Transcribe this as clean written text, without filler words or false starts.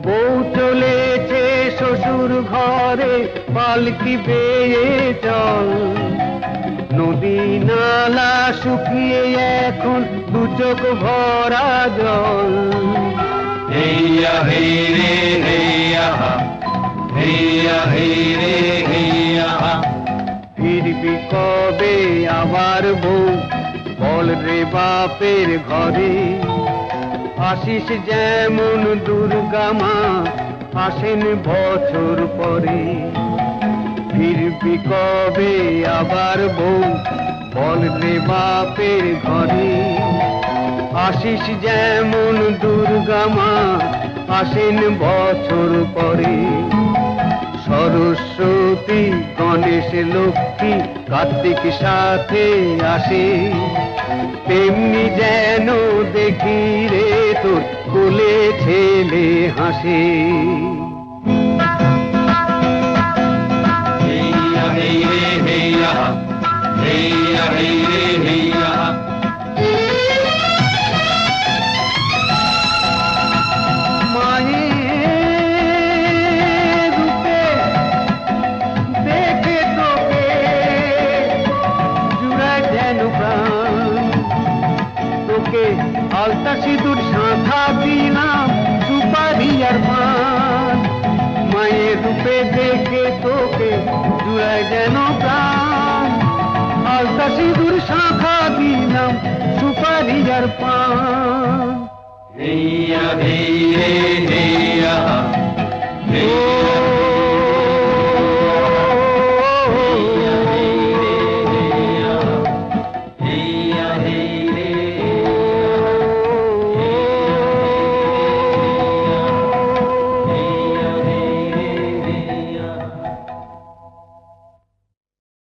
বউ চলেছে শ্বশুর ঘরে পালকি বেয়ে চল, নদী নালা শুকিয়ে এখন দু চোখ ভরা জল। হেইয়া হেই রে হেইয়া, হেইয়া হেই রে হেইয়া। ফিরবি কবে আবার বউ বল রে বাপের ঘরে, আসিস যেমন দুর্গা মা আসেন বছর পরে। ফিরবি কবে আবার বউ বল রে বাপের ঘরে, আসিস যেমন দুর্গা মা আসেন বছর পরে। সরস্বতী গণেশ লক্ষ্মী কার্তিক সাথে আসে, তেমনি যেন দেখি রে তোর কোলে ছেলে হাসে। হেইয়া হেই রে হেইয়া, হেইয়া হেই রে হেইয়া। মায়ের রূপে দেখে তোকে জুড়ায় যেন প্রাণ, তোকে আলতা সিঁদুর সাঁথা দিলাম সুপারি আর পান। মায়ের রূপে দেখে তোকে জুড়ায় যেন প্রাণ, আলতা সিঁদুর সাঁথা দিলাম সুপারি আর পান। হেইয়া হেই রে হেইয়া।